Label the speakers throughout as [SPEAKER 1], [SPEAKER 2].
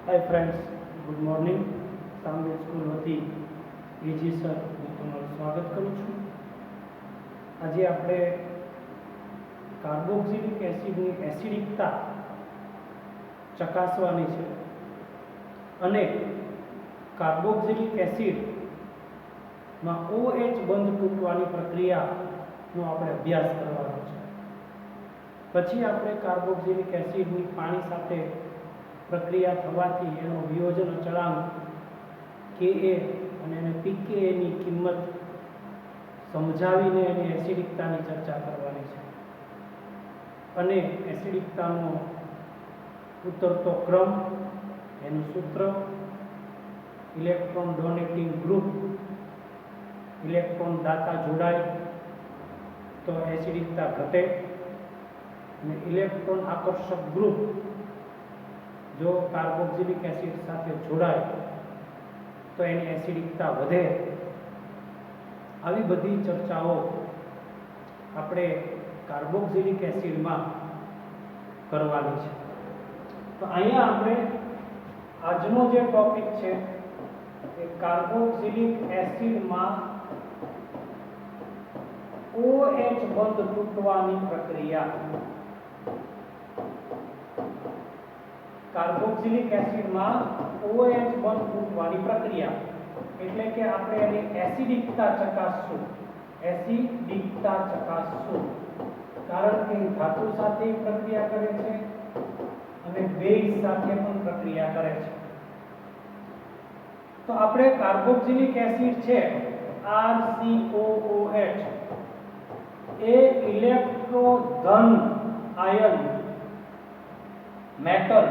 [SPEAKER 1] Hi friends, good morning. Samaveda school वती एजी sir હું તમારું સ્વાગત કરું છું। આજે આપણે કાર્બોક્સિલિક એસિડની એસિડિકતા ચકાસવાની છે અને કાર્બોક્સિલિક એસિડમાં OH બંધ તૂટવાની પ્રક્રિયાનો આપણે અભ્યાસ કરવાનો છે। પછી આપણે કાર્બોક્સિલિક એસિડની પાણી સાથે પ્રક્રિયા થવાથી એનો વિયોજન અચળાંક Ka અને એને pKa ની કિંમત સમજાવીને એની એસિડિકતાની ચર્ચા કરવાની છે અને એસિડિકતાનો ઉતરતો ક્રમ, એનું સૂત્ર, ઇલેક્ટ્રોન ડોનેટિંગ ગ્રુપ, ઇલેક્ટ્રોન દાતા જોડાય તો એસિડિકતા ઘટે અને ઇલેક્ટ્રોન આકર્ષક ગ્રુપ जो कार्बोक्सिलिक एसिड साथ जोड़ाय तो एनी एसिडिकता वधे। આવી બધી ચર્ચાઓ આપણે કાર્બોક્સિલિક એસિડમાં કરવાની છે। તો અહીંયા આપણે આજનો જે ટોપિક છે એ કાર્બોક્સિલિક એસિડમાં OH બંધ તૂટવાની પ્રક્રિયા। કાર્બોક્સિલિક એસિડમાં OH બંધ તૂટવાની પ્રક્રિયા એટલે કે આપણે એની એસિડિકતા ચકાસશું। એસિડિકતા ચકાસશું કારણ કે ધાતુ સાથે પ્રક્રિયા કરે છે અને બેઝ સાથે પણ પ્રક્રિયા કરે છે। તો આપણે કાર્બોક્સિલિક એસિડ છે RCOOH એ ઇલેક્ટ્રોધન આયન મેટલ,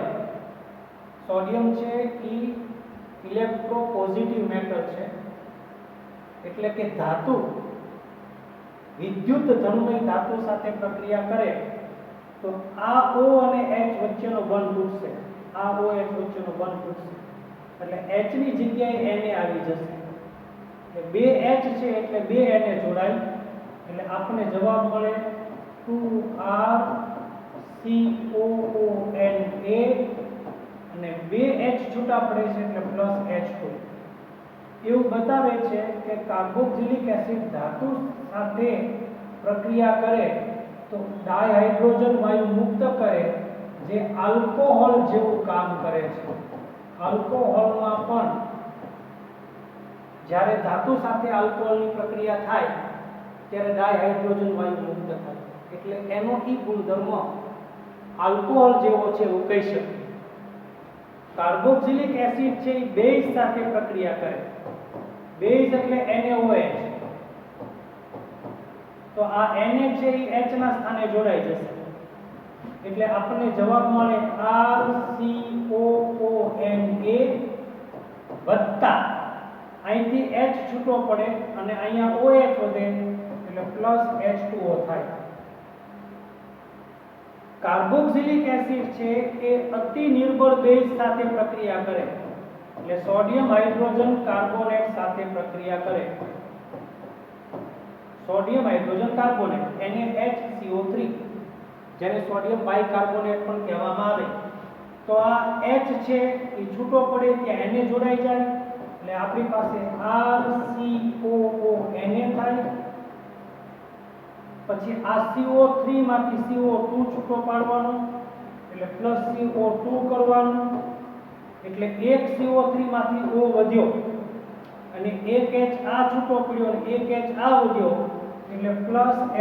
[SPEAKER 1] सोडियम છે એ ઇલેક્ટ્રોપોઝિટિવ મેટલ છે એટલે કે ધાતુ વિદ્યુત ધનમય ધાતુ સાથે પ્રક્રિયા કરે તો આ O અને H વચ્ચેનો બંધ તૂટશે। આ OH વચ્ચેનો બંધ તૂટશે એટલે H ની જગ્યાએ Na આવી જશે એટલે બે H છે એટલે બે Na જોડાય એટલે આપણને જવાબ મળે 2RCOONA અને બે H છૂટા પડે છે એટલે +H2 એવું બતાવે છે કે કાર્બોક્સિલિક એસિડ ધાતુ સાથે પ્રક્રિયા કરે તો ડાયહાઇડ્રોજન વાયુ મુક્ત કરે જે આલ્કોહોલ જેવું કામ કરે છે। આલ્કોહોલમાં પણ જ્યારે ધાતુ સાથે આલ્કોહોલની પ્રક્રિયા થાય ત્યારે ડાયહાઇડ્રોજન વાયુ મુક્ત થાય એટલે એનો ઈ ગુણધર્મ આલ્કોહોલ જેવો છે એવું કહી શકાય। કાર્બોક્સિલિક એસિડ છે એ બેઝ સાથે પ્રક્રિયા કરે। બેઝ એટલે NaOH તો આ Na છે એ H ના સ્થાને જોડાઈ જશે એટલે આપણને જવાબ મળે RCOONA વત્તા અહીંથી H છૂટો પડે અને અહીંયા OH વધે એટલે +H2O થાય। કાર્બોક્સિલિક એસિડ છે એ અતિ નિર્બળ બેઝ સાથે પ્રક્રિયા કરે એટલે સોડિયમ હાઇડ્રોજન કાર્બોનેટ સાથે પ્રક્રિયા કરે। સોડિયમ હાઇડ્રોજન કાર્બોનેટ NaHCO3 જેને સોડિયમ બાયકાર્બોનેટ પણ કહેવામાં આવે તો આ H છે એ છૂટો પડે ત્યાં Na જોડાઈ જાય એટલે આપણી પાસે RCOONA થાય। પછી આ CO3 માંથી CO2 છૂટો પાડવાનો એટલે +CO2 કરવાનું એટલે એક CO3 માંથી O વધ્યો અને એક H આ છૂટો પડ્યો અને એક H આ વધ્યો એટલે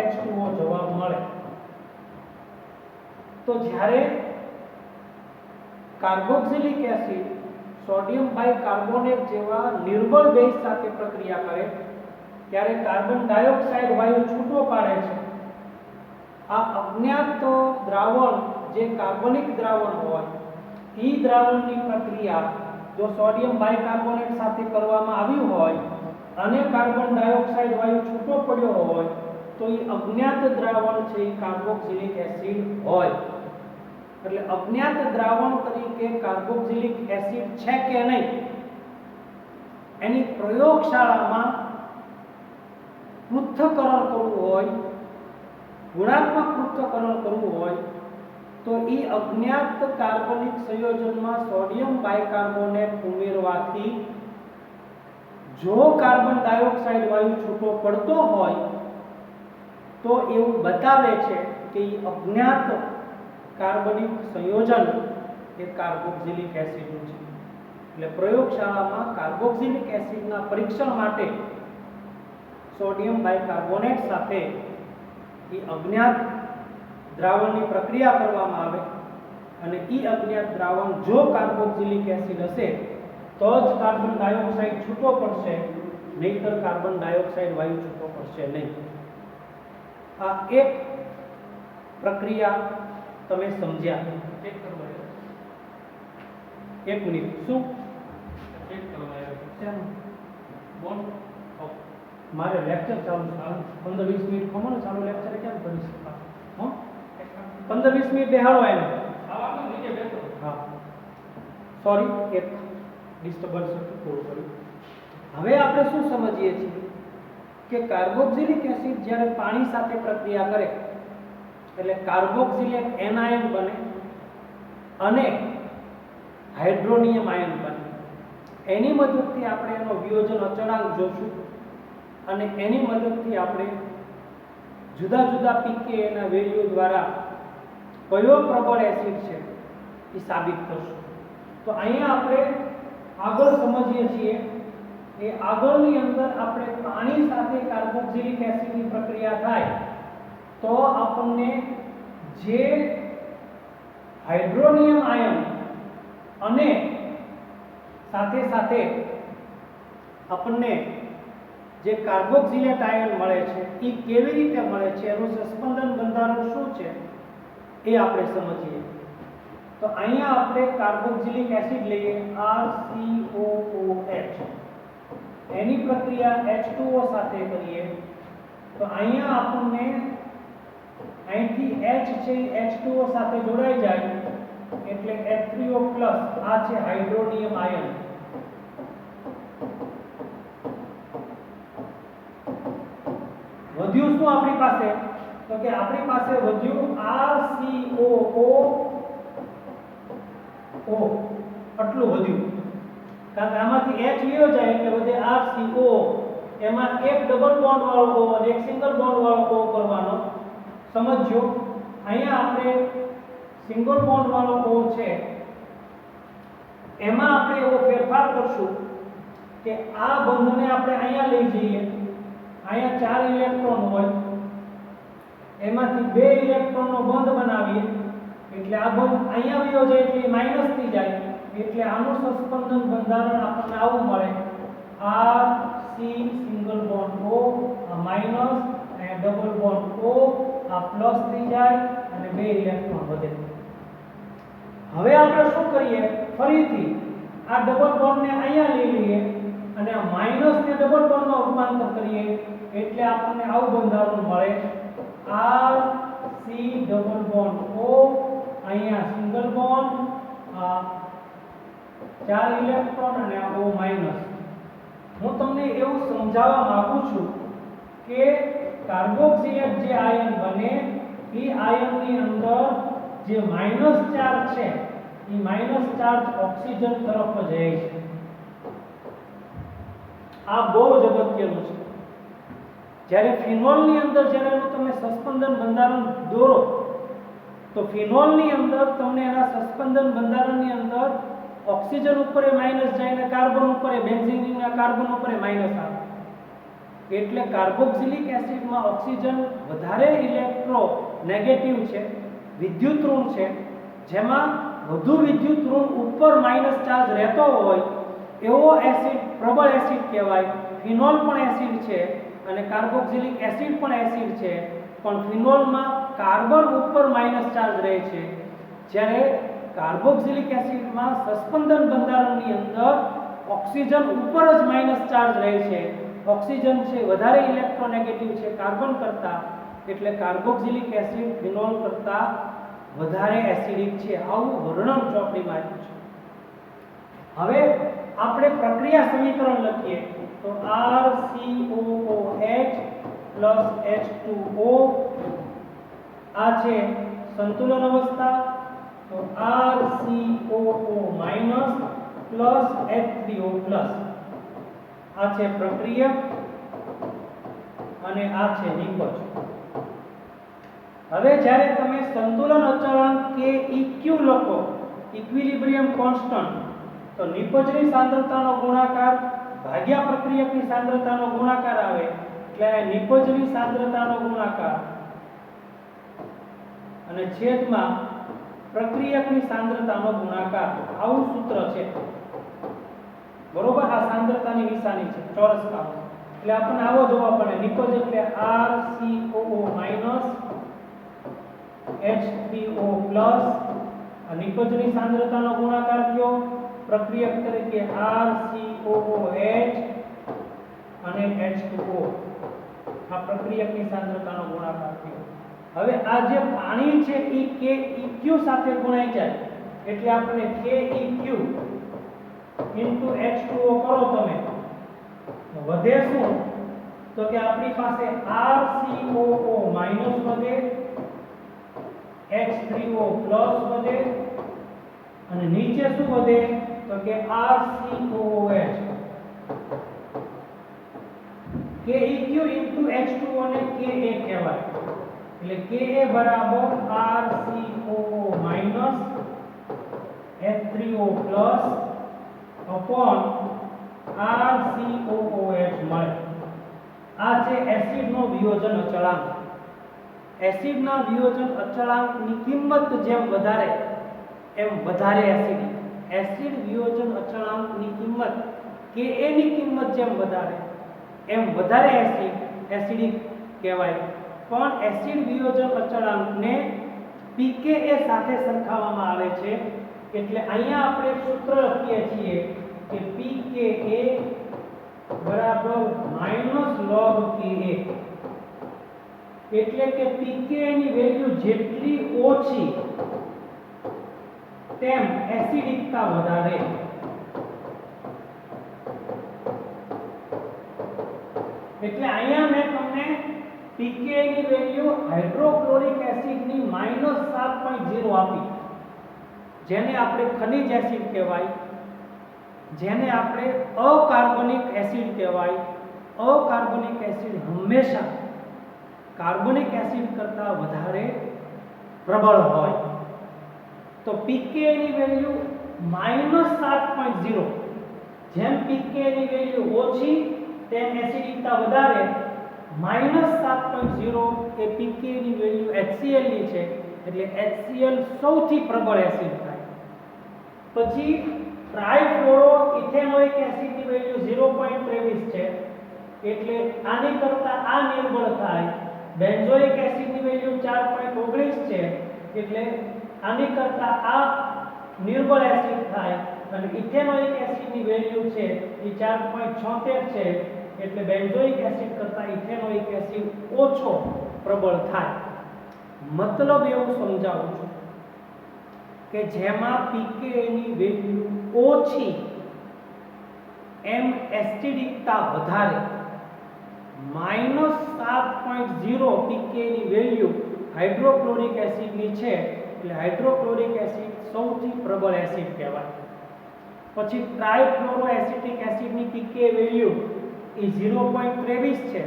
[SPEAKER 1] +H2O જવાબ મળે। તો જ્યારે કાર્બોક્સિલિક એસિડ સોડિયમ બાયકાર્બોનેટ જેવા નિર્બળ બેઝ સાથે પ્રક્રિયા કરે ત્યારે કાર્બન ડાયોક્સાઇડ વાયુ છૂટો પાડે છે। આ અજ્ઞાત દ્રાવણ જે કાર્બનિક દ્રાવણ હોય એ દ્રાવણની પ્રક્રિયા જો સોડિયમ બાયકાર્બોનેટ સાથે કરવામાં આવ્યું હોય અને કાર્બન ડાયોક્સાઇડ વાયુ છૂટો પડ્યો હોય તો એ અજ્ઞાત દ્રાવણ છે એ કાર્બોક્સિલિક એસિડ હોય। એટલે અજ્ઞાત દ્રાવણ તરીકે કાર્બોક્સિલિક એસિડ છે કે નહીં એની પ્રયોગશાળામાં પૃથ્થકરણ કરવું હોય, ગુણાત્મક પૃથ્થકરણ કરવું હોય તો એ અજ્ઞાત કાર્બનિક સંયોજનમાં સોડિયમ બાયકાર્બોનેટ ઉમેરવાથી જો કાર્બન ડાયોક્સાઇડ વાયુ છૂટો પડતો હોય તો એવું બતાવે છે કે એ અજ્ઞાત કાર્બનિક સંયોજન એ કાર્બોક્સિલિક એસિડનું છે. એટલે પ્રયોગશાળામાં કાર્બોક્સિલિક એસિડના પરીક્ષણ માટે સોડિયમ બાયકાર્બોનેટ સાથે એ અજ્ઞાત દ્રાવણની પ્રક્રિયા કરવામાં આવે અને એ અજ્ઞાત દ્રાવણ જો કાર્બોક્સિલિક એસિડ હશે તો જ કાર્બન ડાયોક્સાઇડ છૂટો પડશે, નહીતર કાર્બન ડાયોક્સાઇડ વાયુ છૂટો પડશે નહીં. આ એક પ્રક્રિયા તમે સમજ્યા. એક મિનિટ, શું મારે લેક્ચર ચાલુ છે, 15-20 મિનિટ ખમો ને, ચાલુ લેક્ચર કેમ કરી શકતા? 15-20 મિનિટ બેહાડો એને. હા, સોરી, એક ડિસ્ટર્બન્સ હતું થોડું કર્યું. હવે આપણે શું સમજીએ છીએ કે કાર્બોક્સિલિક એસિડ જ્યારે પાણી સાથે પ્રક્રિયા કરે એટલે કાર્બોક્સિલેટ એનાયન બને અને હાઇડ્રોનિયમ આયન બને. એની મદદથી આપણે એનો વિયોજન અચળાંક જોશું અને એની મદદથી આપણે જુદા જુદા pKa ના વેલ્યુ દ્વારા કયો પ્રબળ એસિડ છે એ સાબિત કરશું. તો અહીંયા આપણે આગળ સમજીએ છીએ એ આગળની અંદર આપણે પાણી સાથે કાર્બોક્સિલિક એસિડની પ્રક્રિયા થાય તો આપણને જે હાઇડ્રોનિયમ આયન અને સાથે સાથે આપણને જે કાર્બોક્સિલેટ આયન મળે છે એ કેવી રીતે મળે છે, એનું સસ્પેન્શન બંધારણ શું છે એ આપણે સમજીએ. તો અહીંયા આપણે કાર્બોક્સિલિક એસિડ લઈએ RCOOH, એની પ્રક્રિયા H2O સાથે કરીએ તો અહીંયા આપણને અહીંથી H છે H2O સાથે જોડાઈ જાય એટલે H3O+, આ છે હાઇડ્રોનિયમ આયન. વધ્યું શું આપણી પાસે? તો કે આપણી પાસે વધ્યું RCOO, આટલું વધ્યું. કારણ કે આમાંથી H લ્યો જાય એટલે વધે RCO. એમાં એક ડબલ બોન્ડ વાળો O અને એક સિંગલ બોન્ડ વાળો O કરવાનો. સમજજો, અહીંયા આપણે સિંગલ બોન્ડ વાળો O છે એમાં આપણે એવો ફેરફાર કરશું કે આ બંધને આપણે અહીંયા લઈ જઈએ. અહીંયા 4 ઇલેક્ટ્રોન હોય, એમાંથી 2 ઇલેક્ટ્રોનનો બંધ બનાવીએ એટલે આ બંધ અહીંયા વયો જાય એટલે માઈનસ થઈ જાય એટલે આનું સસ્પેન્શન બંધારણ આપણને આવું મળે R C single bond O, આ માઈનસ અને ડબલ બોન્ડ O, આ પ્લસ થઈ જાય અને 2 ઇલેક્ટ્રોન વધે. હવે આપણે શું કરીએ, ફરીથી આ ડબલ બોન્ડને અહીંયા લઈ લઈએ અને આ માઈનસને ડબલ બોન્ડમાં રૂપાંતર કરીએ એટલે આપણને આવું બંધારણ મળે R C double bond O, અહીંયા સિંગલ બોન્ડ, આ 4 ઇલેક્ટ્રોન અને આ O માઈનસ. હું તમને એવું સમજાવવા માંગુ છું કે કાર્બોક્સિલેટ જે આયન બને એ આયનની અંદર જે માઈનસ ચાર્જ છે એ માઈનસ ચાર્જ ઓક્સિજન તરફ જાય છે. આ બહુ જ અગત્યનું છે. જ્યારે ફિનોલની અંદર જ્યારે તમે સસ્પેન્શન બંધારણ દોરો તો ફિનોલની અંદર તમને એના સસ્પેન્શન બંધારણની અંદર ઓક્સિજન ઉપર માઈનસ જાય અને કાર્બન ઉપર બેન્ઝીનના કાર્બન ઉપર માઈનસ આવે. એટલે કાર્બોક્સિલિક એસિડમાં ઓક્સિજન વધારે ઇલેક્ટ્રો નેગેટિવ છે, વિદ્યુત ઋણ છે, જેમાં વધુ વિદ્યુત ઋણ ઉપર માઈનસ ચાર્જ રહેતો હોય એવો એસિડ પ્રબળ એસિડ કહેવાય. ફિનોલ પણ એસિડ છે અને કાર્બોક્સિલિક એસિડ પણ એસિડ છે, પણ ફિનોલમાં કાર્બન ઉપર માઈનસ ચાર્જ રહે છે, જ્યારે કાર્બોક્સિલિક એસિડમાં સસ્પેન્શન બંધારણની અંદર ઓક્સિજન ઉપર જ માઈનસ ચાર્જ રહે છે. ઓક્સિજન છે વધારે ઇલેક્ટ્રોનેગેટિવ છે કાર્બન કરતા, એટલે કાર્બોક્સિલિક એસિડ ફિનોલ કરતા વધારે એસિડિક છે. આવું વર્ણન ચોપડીમાં આપ્યું છે. હવે આપણે પ્રક્રિયા સમીકરણ લખીએ તો RCOOH H2O, આ છે સંતુલન અવસ્થા તો RCOO minus plus H3O plus આ છે પ્રક્રિયક અને આ છે નિપજ. હવે જ્યારે તમે સંતુલન અચળાંક KEQ લખો ઇક્વિલિબ્રિયમ કોન્સ્ટન્ટ તો નિપજની સાંદ્રતાનો ગુણાકાર ભાગ્યા પ્રક્રિયકની સાંદ્રતાનો ગુણાકાર આવે એટલે નિપજની સાંદ્રતાનો ગુણાકાર અને છેદમાં પ્રક્રિયકની સાંદ્રતાનો ગુણાકાર આવું સૂત્ર છે. બરોબર, આ સાંદ્રતાની નિશાની છે ચોરસ કાપો એટલે આપણને આવો જવાબ મળે. નિપજ એટલે RCOO માઈનસ H3O પ્લસ આ નિપજની સાંદ્રતાનો ગુણાકાર થયો પ્રક્રિયક તરીકે RCOOH અને H2O આ પ્રક્રિયકની સાંદ્રતાનો ગુણાકાર થયો. હવે આ જે પાણી છે એ KEQ સાથે ગુણાઈ જાય એટલે આપણે KEQ H2O કરો તમે વધે શું તો કે આપણી પાસે RCOO માઈનસ વધે H3O પ્લસ વધે અને નીચે શું વધે તો કે RCOOH. KEQ H2O ને Ka કહેવાય એટલે Ka બરાબર RCOO minus H3O plus upon RCOOH મળે. આ છે એસિડનો વિયોજન અચળાંક. એસિડના વિયોજન અચળાંકની કિંમત જેમ વધારે એમ વધારે એસિડિક. એસિડ વિયોજન અચળાંકની કિંમત Ka ની કિંમત જેમ વધારે એમ વધારે એસિડિક કહેવાય. પણ એસિડ વિયોજન અચળાંકને pKa સાથે સરખાવવામાં આવે છે એટલે અહીંયા આપણે સૂત્ર લખીએ છીએ કે pKa બરાબર -log Ka એટલે કે pKa ની વેલ્યુ જેટલી ઓછી તેમ એસિડિકતા વધારે. એટલે અહીંયા મેં તમને pKa ની વેલ્યુ હાઇડ્રોક્લોરિક એસિડની -7.0 આપી જેને આપણે ખનિજ એસિડ કહેવાય, જેને આપણે અકાર્બનિક એસિડ કહેવાય. અકાર્બનિક એસિડ હંમેશા કાર્બનિક એસિડ કરતા વધારે પ્રબળ હોય. તો pKa ની વેલ્યુ -7.0 જેમ pKa ની વેલ્યુ ઓછી તેમ એસિડિકતા વધારે. -7.0 એ pKa ની વેલ્યુ HCl ની છે એટલે HCl સૌથી પ્રબળ એસિડ થાય. પછી ટ્રાઇફ્લોરો ઇથેનોઇક એસિડ ની વેલ્યુ 0.23 છે એટલે આની કરતા આ નિર્બળ થાય. બેન્ઝોઇક એસિડ ની વેલ્યુ 4.19 છે એટલે આની કરતા આ નિર્બળ એસિડ થાય અને ઇથેનોઇક એસિડ ની વેલ્યુ છે એ 4.76 છે એટલે બેન્ઝોઇક એસિડ કરતા ઇથેનોઇક એસિડ ઓછો પ્રબળ થાય. મતલબ એવું સમજાવું છું કે જેમાં pKa ની વેલ્યુ ઓછી એમ એસિડિકતા વધારે. -7.0 pKa ની વેલ્યુ હાઇડ્રોક્લોરિક એસિડ ની છે એટલે હાઇડ્રોક્લોરિક એસિડ સૌથી પ્રબળ એસિડ કહેવાય. પછી ટ્રાઇફ્લોરોએસિટિક એસિડ ની pKa વેલ્યુ એ 0.23 છે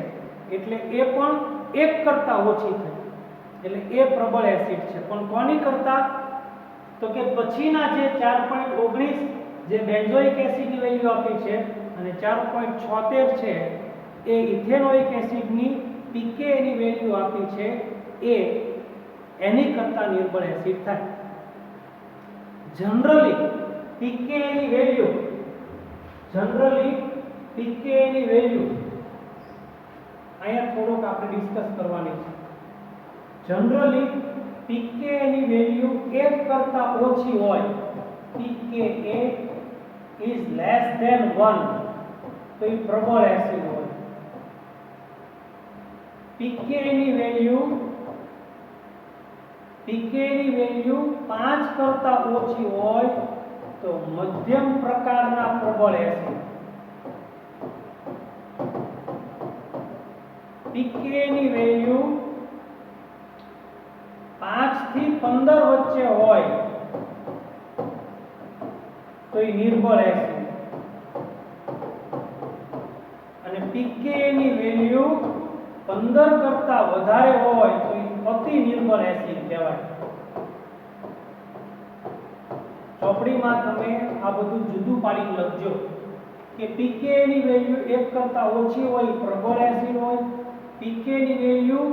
[SPEAKER 1] એટલે એ પણ 1 કરતા ઓછી થઈ એટલે એ પ્રબળ એસિડ છે. પણ કોની કરતા તો કે પછીના જે 4.19 જે બેન્ઝોઇક એસિડ ની વેલ્યુ આપી છે અને 4.76 છે એ ઇથેનોઇક એસિડ ની pKa ની વેલ્યુ આપી છે એ એની કરતા નિર્બળ એસિડ થાય. જનરલી pKa ની વેલ્યુ અહીંયા થોડોક આપણે ડિસ્કસ કરવાની છે. જનરલી pKa ની વેલ્યુ 1 કરતા ઓછી હોય, pKa is less than 1 તો એ પ્રબળ એસિડ હોય. pKa ની વેલ્યુ 5 કરતા ઓછી હોય તો મધ્યમ પ્રકારના પ્રબળ એસિડ. pKa ની વેલ્યુ 5 થી 15 વચ્ચે હોય તો એ નિર્બળ એસિડ, અને pKa ની વેલ્યુ 15 કરતા વધારે હોય તો એ અતિ નિર્બળ એસિડ કહેવાય. ચોપડીમાં તમે આ બધું જુદું પાડીને લખજો કે pKa ની વેલ્યુ 1 કરતા ઓછી હોય પ્રબળ એસિડ હોય, pKa ની વેલ્યુ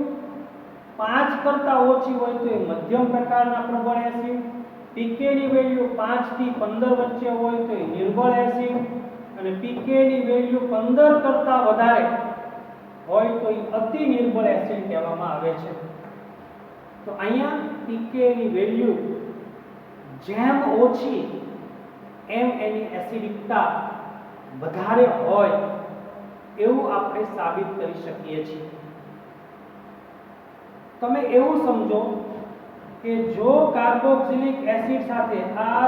[SPEAKER 1] 5 કરતા ઓછી હોય તો એ મધ્યમ પ્રકારના પ્રબળ એસિડ, pKa ની વેલ્યુ 5 થી 15 વચ્ચે હોય તો એ નિર્બળ એસિડ, અને pKa ની વેલ્યુ 15 કરતા વધારે હોય તો એ અતિ નિર્બળ એસિડ કહેવામાં આવે છે. તો અહીંયા pKa ની વેલ્યુ જેમ ઓછી એમ એની એસિડિકતા વધારે હોય એવું આપણે સાબિત કરી શકીએ છીએ. તમે એવું સમજો કે જો કાર્બોક્સિલિક એસિડ સાથે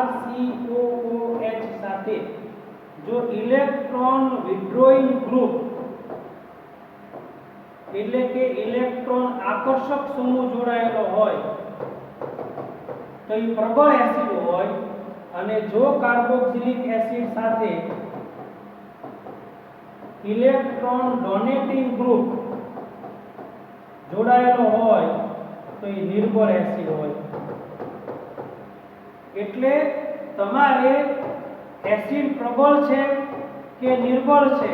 [SPEAKER 1] RCOOH સાથે જો ઇલેક્ટ્રોન વિડ્રોઈંગ ગ્રુપ એટલે કે ઇલેક્ટ્રોન આકર્ષક સમૂહ જોડાયેલો હોય તો એ પ્રબળ એસિડ હોય, અને જો કાર્બોક્સિલિક એસિડ સાથે ઇલેક્ટ્રોન ડોનેટિંગ ગ્રુપ જોડાયેલો હોય તો એ નિર્બળ એસિડ હોય. એટલે તમારે એસિડ પ્રબળ છે કે નિર્બળ છે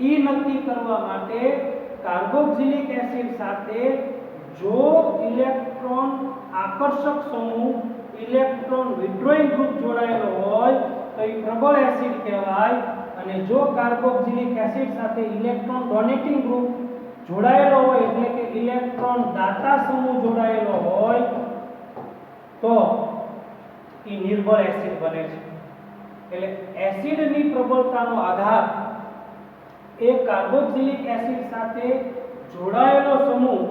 [SPEAKER 1] એ નક્કી કરવા માટે કાર્બોક્સિલિક એસિડ સાથે જો ઇલેક્ટ્રોન આકર્ષક સમૂહ ઇલેક્ટ્રોન વિડ્રોઈંગ ગ્રુપ જોડાયેલો હોય તો એ પ્રબળ એસિડ કહેવાય, અને જો કાર્બોક્સિલિક એસિડ સાથે ઇલેક્ટ્રોન ડોનેટિંગ ગ્રુપ જોડાયેલો હોય એટલે કે ઇલેક્ટ્રોન દાતા સમૂહ જોડાયેલો હોય તો એ નિર્બળ એસિડ બને છે. એટલે એસિડની પ્રબળતાનો આધાર એ કાર્બોક્સિલિક એસિડ સાથે જોડાયેલો સમૂહ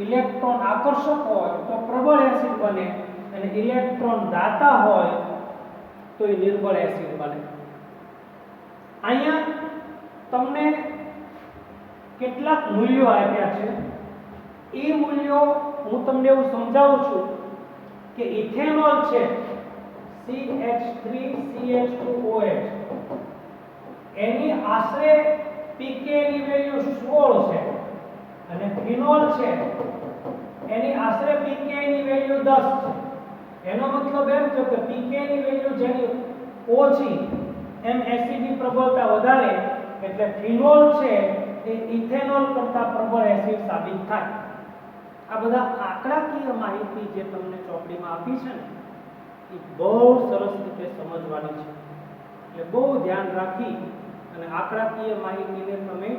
[SPEAKER 1] ઇલેક્ટ્રોન આકર્ષક હોય તો પ્રબળ એસિડ બને, અને ઇલેક્ટ્રોન દાતા હોય તો એ નિર્બળ એસિડ બને. અહીંયા તમને કેટલાક મૂલ્યો આપ્યા છે. એ મૂલ્યો હું તમને એવું સમજાવું છું કે ઇથેનોલ છે CH3CH2OH એની આશરે pKa ની વેલ્યુ 16 છે, અને ફિનોલ છે એની આશરે pKa ની વેલ્યુ 10 છે. એનો મતલબ એમ છે કે pKa ની વેલ્યુ જેની ઓછી એમ એસિડની પ્રબળતા વધારે, એટલે ફિનોલ છે એ ઇથેનોલ કરતા પ્રબળ એસિડ સાબિત થાય. આ બધા આંકડાકીય માહિતી જે તમને ચોપડીમાં આપી છે ને એ બહુ સરસ રીતે સમજવાની છે. એટલે બહુ ધ્યાન રાખી અને આંકડાકીય માહિતીને તમે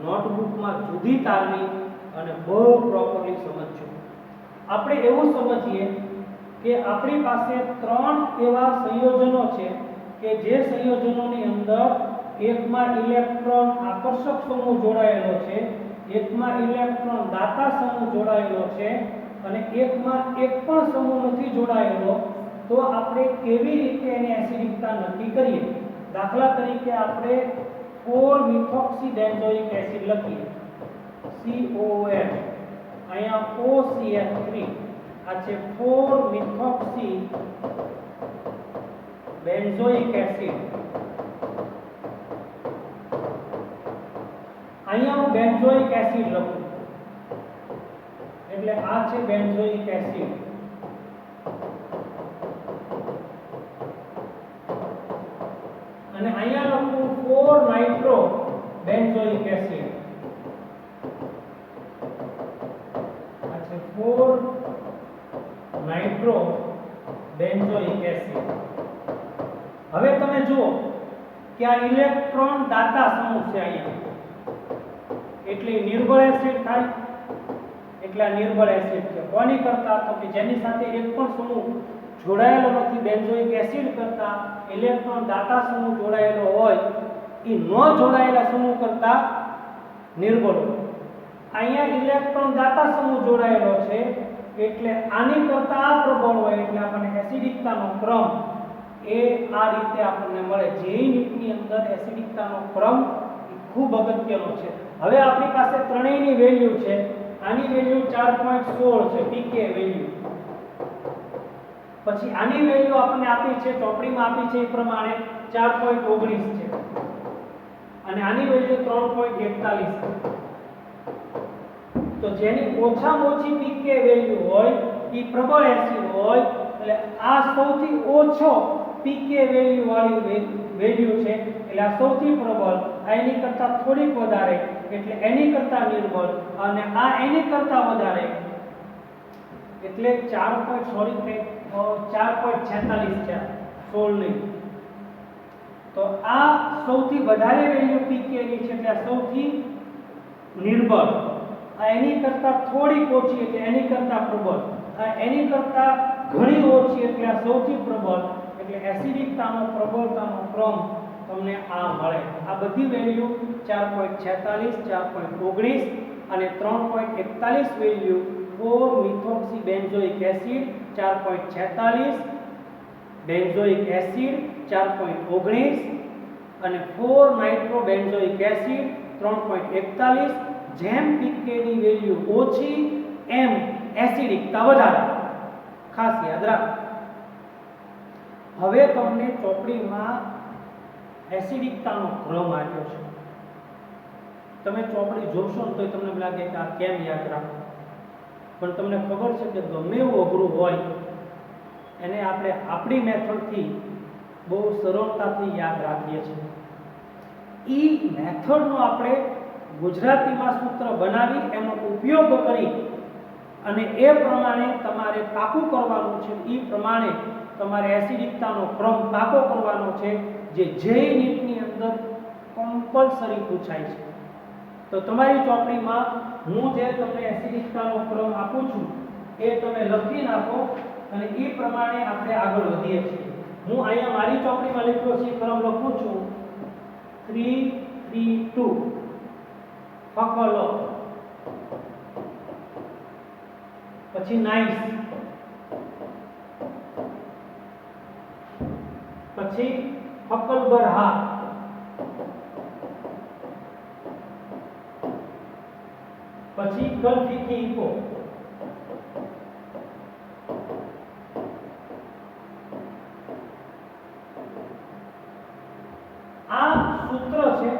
[SPEAKER 1] નોટબુકમાં જુદી તારવી અને બહુ પ્રોપરલી સમજજો. આપણે એવું સમજીએ કે આપણી પાસે 3 એવા સંયોજનો છે કે જે સંયોજનોની અંદર એકમાં ઇલેક્ટ્રોન આકર્ષક સમૂહ જોડાયેલો છે, એકમાં ઇલેક્ટ્રોન દાતા સમૂહ જોડાયેલો છે, અને એકમાં એક પણ સમૂહ નથી જોડાયેલો. તો આપણે કેવી રીતે એની એસિડિકતા નક્કી કરીએ? દાખલા તરીકે આપણે 4 મિથોક્સી બેન્ઝોઇક એસિડ લખીએ COOH, અહીંયા OCH3, આ છે 4 મિથોક્સી બેન્ઝોઇક એસિડ. અહીંયા હું બેન્ઝોઇક એસિડ લખું એટલે આ છે બેન્ઝોઇક એસિડ. અને અહીંયા લખું 4 નાઇટ્રો બેન્ઝોઇક એસિડ. આ છે 4 નાઇટ્રો બેન્ઝોઇક એસિડ. હવે તમે જુઓ કે આ ઇલેક્ટ્રોન દાતા સમૂહ છે અહીંયા, એટલે નિર્બળ એસિડ થાય. એટલે આ નિર્બળ એસિડ છે. કોની કરતા? તો કે જેની સાથે એક પણ સમૂહ જોડાયેલો નથી બેન્ઝોઇક એસિડ કરતા ઇલેક્ટ્રોન દાતા સમૂહ જોડાયેલો હોય એ ન જોડાયેલા સમૂહ કરતા નિર્બળ હોય. અહીંયા ઇલેક્ટ્રોન દાતા સમૂહ જોડાયેલો છે એટલે આની કરતા આ પ્રબળ હોય, એટલે આપણને એસિડિકતાનો ક્રમ એ આ રીતે આપણને મળે. જે નીટની અંદર એસિડિકતાનો ક્રમ ખૂબ અગત્યનો છે. હવે આપણી પાસે ત્રણેયની વેલ્યુ છે. આની વેલ્યુ 4.16 છે pKa વેલ્યુ, પછી આની વેલ્યુ આપણને આપી છે ચોપડીમાં આપી છે એ પ્રમાણે 4.19 છે અને આની વેલ્યુ 3.41 છે. તો જેની ઓછામાં ઓછી પીકે વેલ્યુ હોય એ પ્રબળ એસિડ હોય, એટલે આ સૌથી ઓછો પીકે વેલ્યુ વાળી વેલ્યુ છે, એટલે આ સૌથી પ્રબળ, આ એની કરતા થોડીક વધારે એટલે એની કરતા નિર્બળ, અને આ એની કરતા વધારે એટલે 4.46 છે 16 ની. તો આ સૌથી વધારે વેલ્યુ પીકે ની છે એટલે આ સૌથી નિર્બળ, આ એની કરતા થોડીક ઓછી એટલે એની કરતા પ્રબળ, આ એની કરતા ઘણી ઓછી એટલે આ સૌથી પ્રબળ, એટલે એસિડિકતાનો પ્રબળતાનો ક્રમ તમને આ મળે. આ બધી વેલ્યુ 4.46, 4.19 અને 3.41 વેલ્યુ 4 મિથોક્સીબેન્ઝોઇક એસિડ 4.46, બેન્ઝોઇક એસિડ 4.19 અને 4 નાઇટ્રોબેન્ઝોઇક એસિડ 3.41. જેમ પીકે ની વેલ્યુ ઓછી એમ એસિડિકતા વધારે, ખાસ યાદ રાખો. હવે તમને ચોપડીમાં એસિડિકતાનો ક્રમ આપ્યો છે. તમે ચોપડી જોશો ને તો તમને લાગે કે આ કેમ યાદ રાખો, પણ તમને ખબર છે કે ગમે એવું અઘરું હોય એને આપણે આપણી મેથડથી બહુ સરળતાથી યાદ રાખીએ છીએ. ઈ મેથડનો આપણે ગુજરાતીમાં સૂત્ર બનાવી એનો ઉપયોગ કરી અને એ પ્રમાણે તમારે પાકું કરવાનું છે. એ પ્રમાણે તમારે એસિડિકતાનો ક્રમ પાકો કરવાનો છે, જે જેઈ નીટની અંદર કમ્પલસરી પૂછાય છે. તો તમારી ચોપડીમાં હું જે તમને એસિડિકતાનો ક્રમ આપું છું એ તમે લખી નાખો અને એ પ્રમાણે આપણે આગળ વધીએ છીએ. હું અહીંયા મારી ચોપડીમાં લખ્યો છે ક્રમ લખું છું 3 3 2 ફકલો, પછી નાઇસ, પછી ફકલબરહા, પછી કલફીકી ઇકો, આ સૂત્ર છે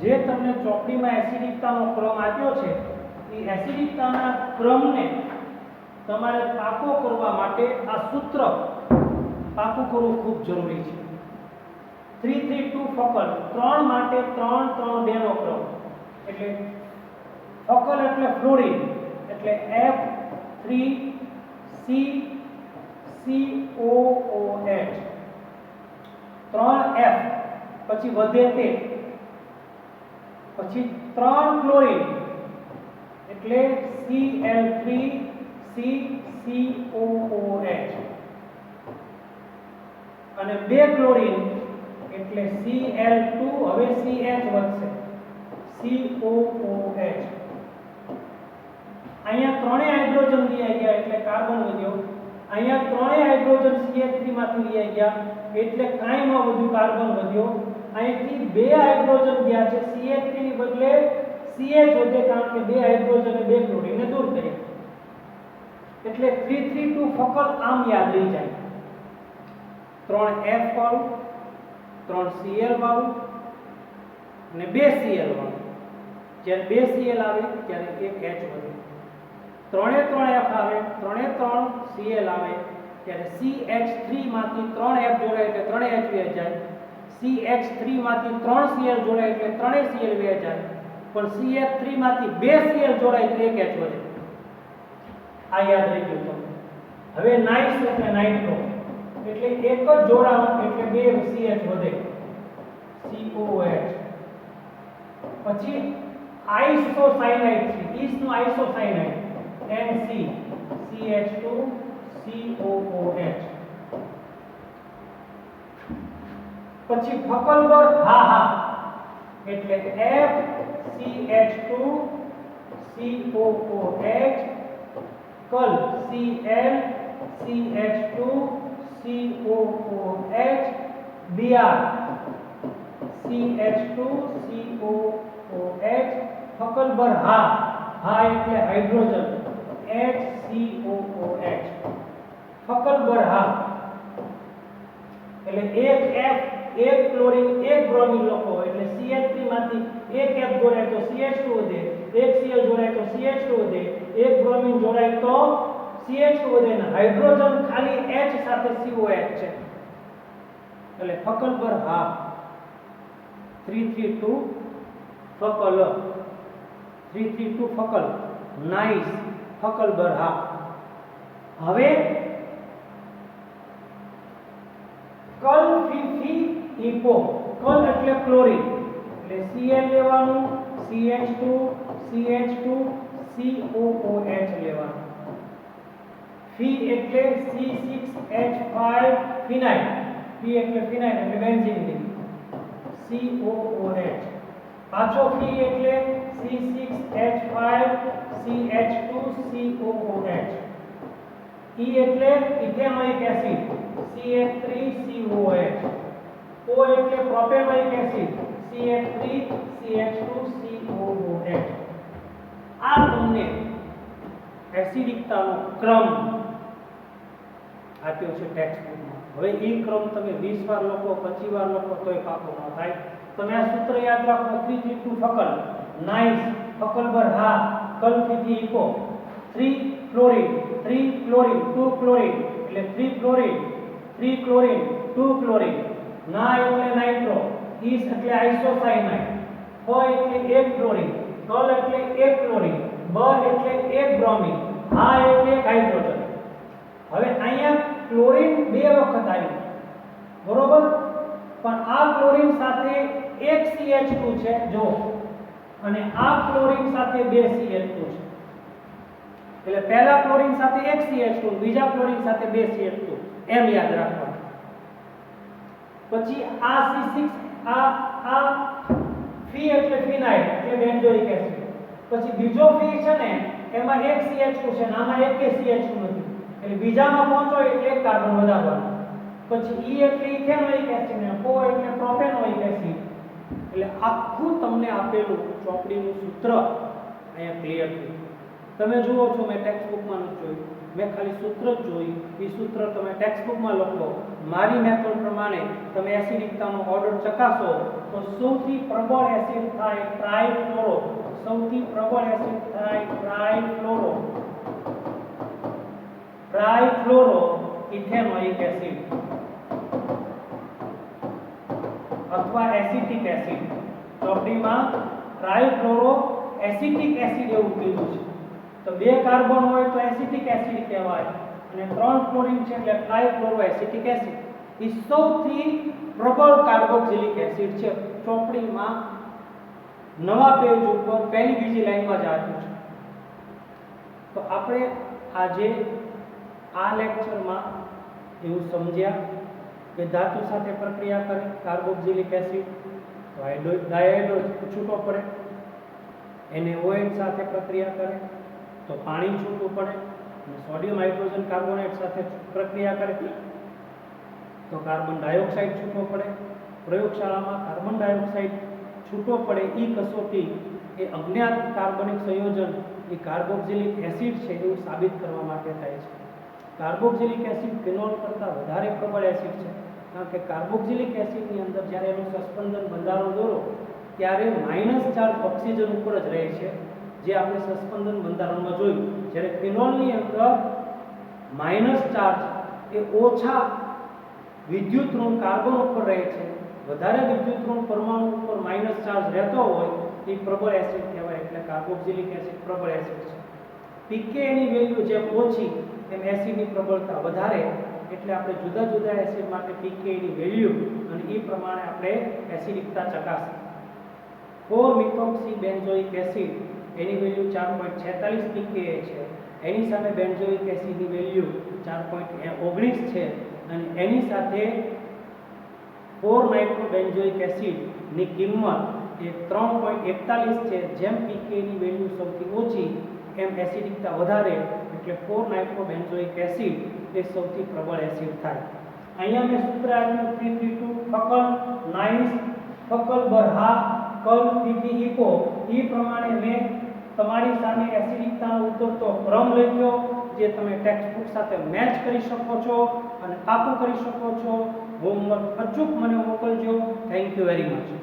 [SPEAKER 1] જે તમને ચોપડીમાં એસિડિકતાનો ક્રમ આપ્યો છે. એ એસિડિકતાના ક્રમને તમારે પાકો કરવા માટે આ સૂત્ર પાકું કરવું ખૂબ જરૂરી છે. 3 3 2 ફકલ, 3 માટે 3 3 2 નો ક્રમ, એટલે ફકલ એટલે ફ્લોરિન એટલે F3CCOOH, 3 F પછી વધે તે, પછી 3 ક્લોરીન એટલે Cl3CCOOH અને 2 ક્લોરીન એટલે Cl2, હવે CH વધશે COOH. અહીંયા ત્રણેય હાઇડ્રોજન લઈ ગયા એટલે કાર્બન વધ્યો, અહીંયા ત્રણેય હાઇડ્રોજન CH3 માંથી લઈ ગયા એટલે કાંઈ ન વધ્યું, કાર્બન વધ્યો. અહીંથી 2 હાઇડ્રોજન ગયા છે, CH3 ની બદલે CH વધે કારણ કે 2 હાઇડ્રોજન અને 2 ક્લોરીનને દૂર કર્યા, એટલે 3 3 2 ફકલ આમ યાદ રહી જાય. 3 F વાળું, 3 Cl વાળું અને 2 Cl વાળું. જ્યારે 2 Cl આવે ત્યારે 1 H વધે. 3 F આવે, 3 Cl આવે ત્યારે CH3 માંથી 3 F જોડાય એટલે 3 H વહી જાય. CH3 માંથી 3 Cl જોડાય એટલે 3 Cl વહી જાય. પણ CH3 માંથી 2 Cl જોડાય એટલે 1 H વધે. આ યાદ રહી ગયું તમને. હવે નાઇસ એટલે નાઇટ્રો એટલે એક જ જોડાણ એટલે 2 CH વધે COH. પછી આઇસોસાયનાઇડ છે, ઈસનું આઇસોસાયનાઇડ NC CH2 COOH. પછી ફકલબર હા એટલે FCH2 COOH, કલ Cl CH2 COOH, Br CH2 COOH, ફકલબર હા એટલે હાઇડ્રોજન HCOOH. ફકલબર હા એટલે એક F એક ક્લોરીન એક બ્રોમિન લખો એટલે CH3 માંથી એક F જોડાય તો CH2 વધે, એક Cl જોડાય તો CH2 વધે, એક બ્રોમિન જોડાય તો CH2 વધે ને હાઇડ્રોજન ખાલી H સાથે COH છે એટલે ફકલ પર હાફ 332 ફકલ 332 ફકલ નાઇસ ફકલ પર હાફ. હવે કલ ફીફી ઈપો કલ એટલે ક્લોરીન એટલે Cl લેવાનું CH2 CH2 COOH લેવાનું. ફી એટલે C6H5 ફિનાઇલ ફી એટલે ફિનાઇલ એટલે બેન્ઝીન COOH. પાછો ફી એટલે C6H5CH2COOH. E એટલે ઇથેનોઇક એસિડ CH3COH. O એટલે પ્રોપેનોઇક એસિડ CH3CH2COOH. આ તમને એસિડિકતાનો ક્રમ આપ્યો છે ટેક્સ્ટ બુકમાં. હવે એ ક્રમ તમે 20 વાર લખો 25 વાર લખો તોય પાકો ન થાય. તમે આ સૂત્ર યાદ રાખો 332 ફકલ નાઇસ ફકલ પર હા કલ ફીથી ઇકો 3 ફ્લોરિન 3 ક્લોરીન 2 ક્લોરીન એટલે 3 ફ્લોરિન 3 ક્લોરીન 2 ક્લોરીન. ના એટલે નાઇટ્રો, ઈસ એટલે આઇસોસાયનાઇડ, ફ એટલે 1 ક્લોરીન, કલ એટલે 1 ક્લોરીન, બ એટલે 1 બ્રોમિન, હા એટલે 1 હાઇડ્રોજન. હવે અહીંયા ક્લોરીન બે વખત આવ્યું બરોબર, પણ આ ક્લોરીન સાથે એક CH2 છે જો અને આ ક્લોરીન સાથે બે CH2 છે. એટલે પહેલા ક્લોરીન સાથે એક CH2 બીજા ક્લોરીન સાથે બે CH2 એમ યાદ રાખવાનું. પછી આ C6 આ ફી એટલે ફિનાઇલ એટલે બેન્ઝોઇક એસિડ. પછી બીજો ફી છે ને એમાં એક CH2 છે અને આમાં એક કે CH2 નથી એટલે બીજામાં પહોંચો એટલે એક કાર્બન વધારવાનો. પછી E એટલે ઇથેનોઇક એસિડ ને O એટલે પ્રોપેનોઇક એસિડ. એટલે આખું તમને આપેલું ચોપડીનું સૂત્ર અહીંયા ક્લિયર થયું. તમે જુઓ છો મેં ટેક્સ્ટ બુકમાં નથી જોયું, મેં ખાલી સૂત્ર જ જોયું. એ સૂત્ર તમે ટેક્સ્ટ બુકમાં લખો, મારી મેથડ પ્રમાણે તમે એસિડિકતાનો ઓર્ડર ચકાસો તો સૌથી પ્રબળ એસિડ થાય ટ્રાઇફ્લોરો, સૌથી પ્રબળ એસિડ થાય ટ્રાઇફ્લોરો ઇથેનોઇક એસિડ અથવા એસિટિક એસિડ. ચોપડીમાં ટ્રાઇફ્લોરો એસિટિક એસિડ એવું કીધું છે. તો બે કાર્બન હોય તો એસિટિક એસિડ કહેવાય અને 3 ક્લોરીન છે એટલે ટ્રાઇફ્લોરો એસિટિક એસિડ. એ સૌથી પ્રબળ કાર્બોક્સિલિક એસિડ છે. ચોપડીમાં નવા પેજ ઉપર પહેલી બીજી લાઈનમાં જ આપ્યું છે. તો આપણે આજે આ લેક્ચરમાં એવું સમજ્યા કે ધાતુ સાથે પ્રક્રિયા કરે કાર્બોક્સિલિક એસિડ તો ડાયહાઇડ્રો છૂટો પડે, એને OH સાથે પ્રક્રિયા કરે તો પાણી છૂટું પડે, અને સોડિયમ હાઇડ્રોજન કાર્બોનેટ સાથે પ્રક્રિયા કરે તો કાર્બન ડાયોક્સાઇડ છૂટો પડે. પ્રયોગશાળામાં કાર્બન ડાયોક્સાઇડ છૂટો પડે એ કસોટી એ અજ્ઞાત કાર્બનિક સંયોજન એ કાર્બોક્સિલિક એસિડ છે એવું સાબિત કરવા માટે થાય છે. કાર્બોક્સિલિક એસિડ ફિનોલ કરતાં વધારે પ્રબળ એસિડ છે કારણ કે કાર્બોક્સિલિક એસિડની અંદર જ્યારે એનું સસ્પેન્શન બંધારણ દોરો ત્યારે માઇનસ ચાર્જ ઓક્સિજન ઉપર જ રહે છે જે આપણે સસ્પેન્શન બંધારણમાં જોયું. જ્યારે ફિનોલની અંદર માઇનસ ચાર્જ એ ઓછા વિદ્યુત ઋણ કાર્બન ઉપર રહે છે, વધારે વિદ્યુત ઋણ પરમાણુ ઉપર માઇનસ ચાર્જ રહેતો હોય એ પ્રબળ એસિડ કહેવાય. એટલે કાર્બોક્સિલિક એસિડ પ્રબળ એસિડ છે. પીકે એની વેલ્યુ જેમ ઓછી એમ એસિડની પ્રબળતા વધારે, એટલે આપણે જુદા જુદા એસિડ માટે પીકે ની વેલ્યુ અને એ પ્રમાણે આપણે એસિડિકતા ચકાસી. 4-મિથોક્સી બેન્ઝોઇક એસિડ એની વેલ્યુ 4.46 પીકે છે, એની સામે બેન્ઝોઇક એસિડની વેલ્યુ 4.19 છે અને એની સાથે 4-નાઇટ્રોબેન્ઝોઇક એસિડ ની કિંમત એ 3.41 છે. જેમ પીકે ની વેલ્યુ સૌથી ઓછી એમ એસિડિકતા વધારે, એટલે 4-નાઇટ્રોબેન્ઝોઇક એસિડ એ સૌથી પ્રબળ એસિડ થાય. અહીંયા મેં સૂત્ર આપ્યું 332 ફકલ નાઇસ ફકલ બરહા કલ પીપી ઇકો. એ પ્રમાણે મેં તમારી સામે એસિડિકતાનો ઉતરતો ક્રમ લખ્યો જે તમે ટેક્સ્ટ બુક સાથે મેચ કરી શકો છો અને પાકું કરી શકો છો હોમવર્ક અચૂક મને મોકલજો. Thank you very much.